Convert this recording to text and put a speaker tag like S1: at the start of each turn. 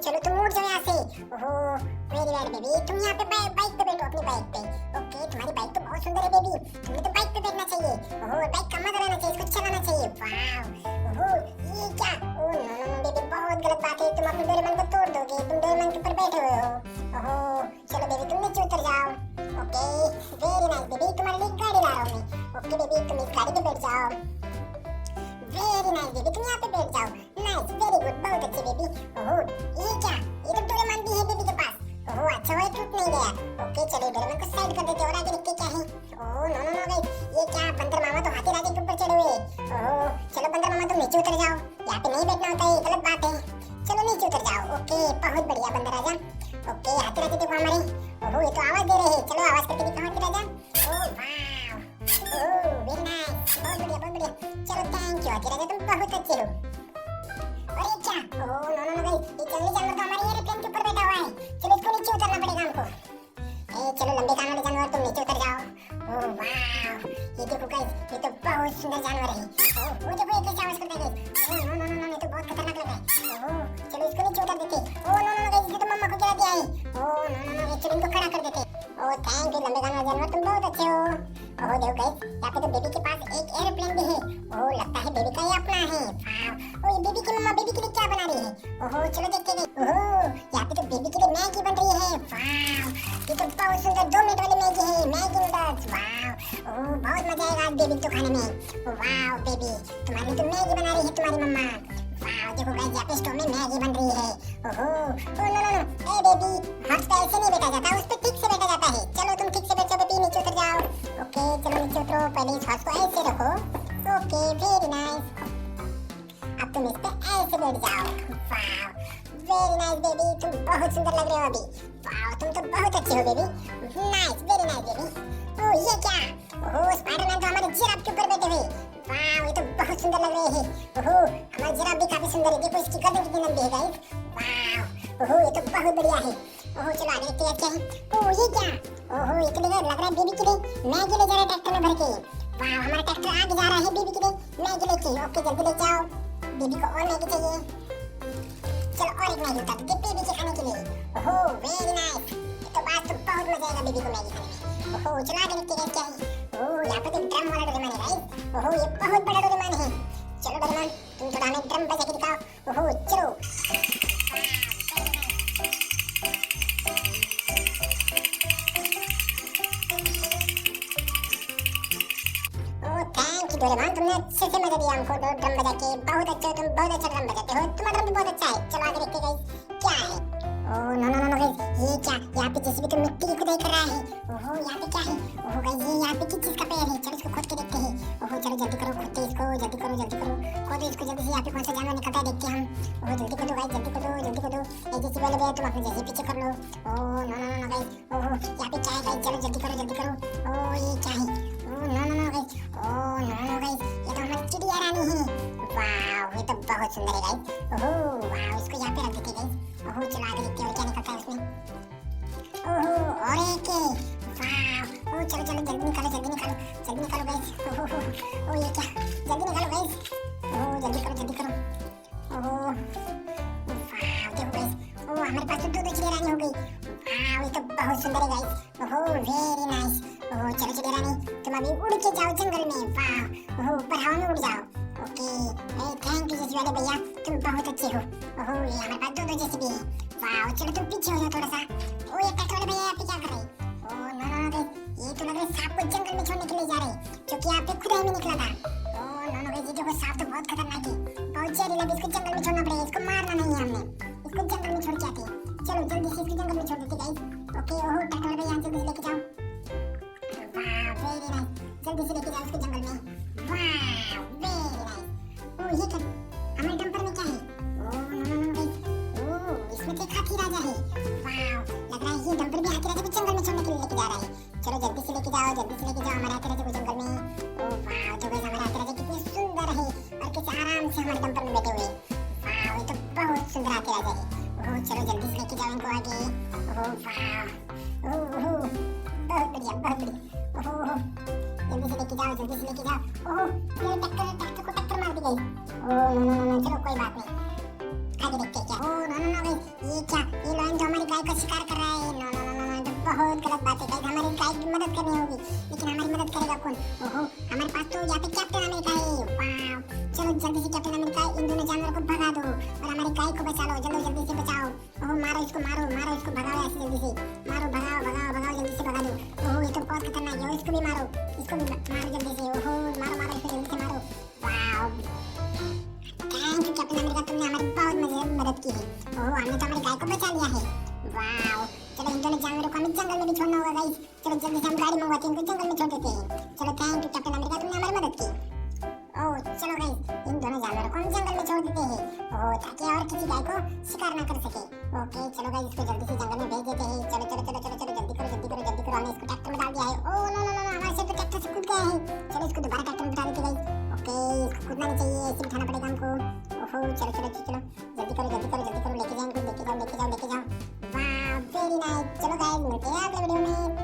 S1: चलो तुम उठ जाओ यहाँ से। ओहो वेरी बैड बेबी, तुम यहाँ पे बाइक पे बैठो, अपनी बाइक पे। ओके तुम्हारी बाइक तो बहुत सुंदर है बेबी, तुम्हें तो बाइक पे बैठना चाहिए। ओहो बाइक का मजा लेना चाहिए, इसको चलाना चाहिए। वाव ओहो ये क्या, oh no no no baby बहुत गलत बात है, तुम अपने डोरेमोन को तोड़ दोगे, तुम डोरेमोन के ऊपर बैठे हुए हो। ओहो चलो बेबी तुम नीचे उतर जाओ। ओके वेरी नाइस बेबी, तुम्हारे लिए गाड़ी ला रहा हूँ मैं। ओके बेबी तुम इस गाड़ी पे बैठ जाओ। वेरी नाइस बेबी, तुम यहाँ पे बैठ जाओ। नाइस वेरी गुड, बहुत अच्छे बेबी। ओहो ये क्या, ये तो डोरेमोन भी है बेबी के पास। ओहो अच्छा हुआ टूट नहीं गया। ओके चलिए डोरेमोन को साइड कर देते हैं और आगे देखते क्या है। Oh no no no guys, ये क्या, बंदर मामा तो हाथी राजा के ऊपर चढ़े हुए। ओहो चलो बंदर मामा तुम नीचे उतर जाओ, यहाँ पे नहीं बैठना होता है, गलत बात है। चलो नीचे उतर जाओ। ओके बहुत बढ़िया बंदर राजा। ओके हाथी राजा देखो हमारे। ओहो ये तो आवाज दे रहे हैं, चलो आवाज करके दिखाओ हाथी राजा। ओह वाव ओह वेरी नाइस, बहुत बढ़िया बहुत बढ़िया। चलो थैंक यू हाथी राजा, तुम बहुत अच्छे हो। और ये क्या, oh no no no guys, ये जंगली जानवर तो हमारे एरोप्लेन के ऊपर बैठा हुआ है, चलो इसको नीचे उतरना पड़ेगा हमको। ए चलो लंबे कान वाले जानवर तुम नीचे उतर जाओ। ओह वाव ये देखो गाइस, ये तो बहुत सुंदर जानवर है। ओह वो देखो ये कैसे आवाज करता है guys. Oh no no no no, ये तो बहुत खतरनाक लग रहा है। ओह चलो इसको नीचे उतार देते। Oh no no no guys, ये तो मम्मा को गिरा दिया है। ओह नो नो नो, चलो इनको खड़ा कर देते। ओह थैंक यू लंबे कान वाले जानवर, तुम बहुत अच्छे हो। ओह देखो गाइस, यहाँ पे तो बेबी के पास एक एरोप्लेन भी है। ओह लगता है बेबी का ये अपना है। वाव ओह ये बेबी की मम्मा बेबी के लिए क्या बना रही है। ओह चलो देखते हैं। ओह यहाँ पे तो बेबी के लिए मैगी बन रही है। वाव ये तो बहुत सुंदर 2 मिनट वाली मैगी है, मैगी नूडल्स। वाव ओह बहुत मजा आएगा आज बेबी को खाने में। वाव बेबी तुम्हारे लिए तो मैगी बना रही है तुम्हारी मम्मा। वाव देखो गाइस, यहाँ पे स्टोव में मैगी बन रही है। ओहो ओह नो नो नो, ए बेबी हॉट पे ऐसे नहीं बैठा जाता, उस पे ठीक से बैठा जाता है। चलो तुम ठीक से बैठो बेबी, नीचे उतर जाओ। ओके चलो नीचे उतरो, पहले इस हॉर्स को ऐसे रखो। ओके वेरी नाइस, अब तुम इस पे ऐसे बैठ जाओ। वाव वेरी नाइस बेबी, तुम बहुत सुंदर लग रहे हो अभी। वाव तुम तो बहुत अच्छे हो baby, nice very nice baby. Oh ये क्या, ओह स्पाइडरमैन तो हमारे जिराफ के ऊपर बैठे हुए। वाव ये तो बहुत सुंदर लग रहे हैं। ओह हमारा जिराफ भी काफी सुंदर है, देखो इसकी गर्दन कितनी लंबी है गाइस। वाव ओह ये तो बहुत बढ़िया है। ओह चलो आगे देखते हैं क्या है। ओह ये क्या, ओह ये तो लग रहा है बेबी के लिए मैगी ले जा रहा है ट्रैक्टर में भर के। वाव हमारा ट्रैक्टर आगे जा रहा है बेबी के लिए मैगी लेके। ओके जल्दी ले जाओ, बेबी को और मैगी चाहिए। चलो और एक मैगी उतार दे बेबी के खाने के लिए। ओह वेरी नाइस, ये तो बात तो बहुत मजा आएगा बेबी को मैगी खाने में। ओह चलो आगे देखते हैं क्या है। ओह यहाँ पे तो ड्रम वाला डोरेमोन है गाइस। ओह ये बहुत बड़ा डोरेमोन है। चलो डोरेमोन तुम थोड़ा हमें ड्रम बजा के दिखाओ। ओह चलो डोरेमोन तुमने अच्छे से मजा दिया हमको ड्रम बजा के, बहुत अच्छे हो तुम, बहुत अच्छा ड्रम बजाते हो, तुम्हारा ड्रम भी बहुत अच्छा है। चलो आगे देखते हैं गाइस क्या है। Oh no no no guys, ये क्या, यहाँ पे जेसीबी तो मिट्टी की खुदाई कर रहा है। ओह यहाँ पे क्या है। ओह गाइस ये यहाँ पे किस चीज का पैर है, चलो इसको खोद के देखते हैं। ओह चलो जल्दी करो, खोदते इसको, जल्दी करो जल्दी करो, खोदो इसको जल्दी से, यहाँ पे कौन सा जानवर निकलता है देखते हैं हम। ओह जल्दी करो गाइस, जल्दी करो जल्दी करो, ये जेसीबी वाले भैया तुम अपने जेसीबी पीछे कर लो। Oh no no no guys, oh यहाँ पे क्या है गाइस, चलो जल्दी करो जल्दी करो। ओह ये क्या है, oh no no no guys, oh no no guys, ये तो हमारी चिड़िया रानी है। वाव ये तो बहुत सुंदर है गाइस। ओह वाव इसको यहाँ पे रख देते हैं गाइस। ओह चलो आगे देखते हैं और क्या निकलता है उसमें। ओह और एक है। वाव ओह चलो चलो जल्दी निकालो जल्दी निकालो जल्दी निकालो गाइस। ओह ये क्या, जल्दी निकालो गाइस। ओह जल्दी करो जल्दी करो। ओह वाव देखो गाइस, ओह हमारे पास तो 2 चिड़िया रानी हो गई। वाव ये तो बहुत सुंदर है guys. Oh very nice. Oh चलो चिड़िया रानी तुम अभी उड़ के जाओ जंगल में। वाव ओह ऊपर हवा में उड़ जाओ। ओके थैंक यू जेसीबी वाले भैया, तुम बहुत अच्छे हो। ओह ये हमारे पास 2 जेसीबी है। वाव चलो तुम पीछे हो जाओ थोड़ा सा। ओह ये ट्रैक्टर वाले भैया यहाँ पे क्या कर रहे हैं। ओह नो नो नो ये तो लग रहा है सांप को जंगल में छोड़ने के लिए जा रहे हैं, जो कि यहाँ पे खुदाई में निकला था। ओह नो नो ये देखो सांप तो बहुत खतरनाक है, बहुत जहरीला है, इसको जंगल में छोड़ना पड़ेगा, इसको मारना नहीं है हमने, इसको जंगल में छोड़ के आते हैं। चलो जल्दी से इसको जंगल में छोड़ देते गाइस। ओके ओह ट्रैक्टर वाले भैया जल्दी से लेके जाओ। वाव वेरी नाइस, जल्दी से लेके जाओ इसको जंगल में। वाव वेरी नाइस। ओह ये क्या, हमारे डंपर में क्या है। Oh no no no guys, oh इसमें तो एक हाथी राजा है। वाव लग रहा है ये डंपर भी हाथी राजा को जंगल में छोड़ने के लिए लेके जा रहा है। चलो जल्दी से लेके जाओ जल्दी से लेके जाओ हमारे हाथी राजा को जंगल में। ओह वाव देखो गाइस हमारे हाथी राजा कितने सुंदर है और कैसे आराम से हमारे डंपर में बैठे हुए हैं। वाव ये तो बहुत सुंदर हाथी राजा है। ओह चलो जल्दी से लेके जाओ इनको आगे। ओह वाव ओह बहुत बढ़िया बहुत बढ़िया। ओह जल्दी से लेके जाओ जल्दी से लेके जाओ। ओह ये ट्रैक्टर को टक्कर मार दी गई। ओह नो नो नो चलो कोई बात नहीं, उठा के देखते हैं क्या। Oh no no no guys, ये क्या, ये लायन तो हमारी गाय का शिकार कर रहा है। नो नो नो नो, तो बहुत गलत बात है गाइस, हमारी गाय की मदद करनी होगी, लेकिन हमारी मदद करेगा कौन। ओहो हमारे पास तो यहाँ पे कैप्टन अमेरिका है। वाव, चलो जल्दी से कैप्टन अमेरिका इन दोनों जानवरों को भगा दो और हमारी गाय को बचा लो, जल्दी जल्दी से बचाओ। ओहो मारो इसको, मारो मारो इसको, भगाओ ऐसे जल्दी से, मारो भगाओ भगाओ भगाओ, जल्दी से भगा दो। ओहो ये तो बहुत खतरनाक है, इसको भी मारो, इसको भी मारो जल्दी से। ओहो मारो मारो इसको जल्दी से मारो। वाव, थैंक यू कैप्टन अमेरिका, तुमने हमारी बहुत मदद की है। ओहो हमने तो हमारी गाय को बचा लिया है। वाव, चलो इन दोनों जानवरों को हमें जंगल में भी छोड़ना होगा गाइस। चलो जल्दी से हम गाड़ी मंगवाते हैं, इनको जंगल में छोड़ देते हैं। चलो थैंक यू कैप्टन अमेरिका, तुमने हमारी मदद की। ओह चलो गाइस, इन दोनों जानवरों को हम जंगल में छोड़ देते हैं, ओह ताकि और किसी गाय को शिकार ना कर सके। ओके चलो गाइस, इसको जल्दी से जंगल में भेज देते हैं। चलो चलो चलो चलो चलो, जल्दी करो जल्दी करो जल्दी करो, हमने इसको ट्रैक्टर में डाल दिया है। ओह नो नो नो, हमारे से तो ट्रैक्टर से कूद गया है। चलो इसको दोबारा ट्रैक्टर में बिठा देते गाइस। ओके इसको कूदना नहीं चाहिए, ऐसे बिठाना पड़ेगा हमको। ओहो चलो चलो चलो, जल्दी करो जल्दी करो जल्दी करो, लेके जाओ इनको, लेके जाओ लेके जाओ लेके जाओ। वाह वेरी नाइस, चलो गाइस मिलते हैं अगले वीडियो में।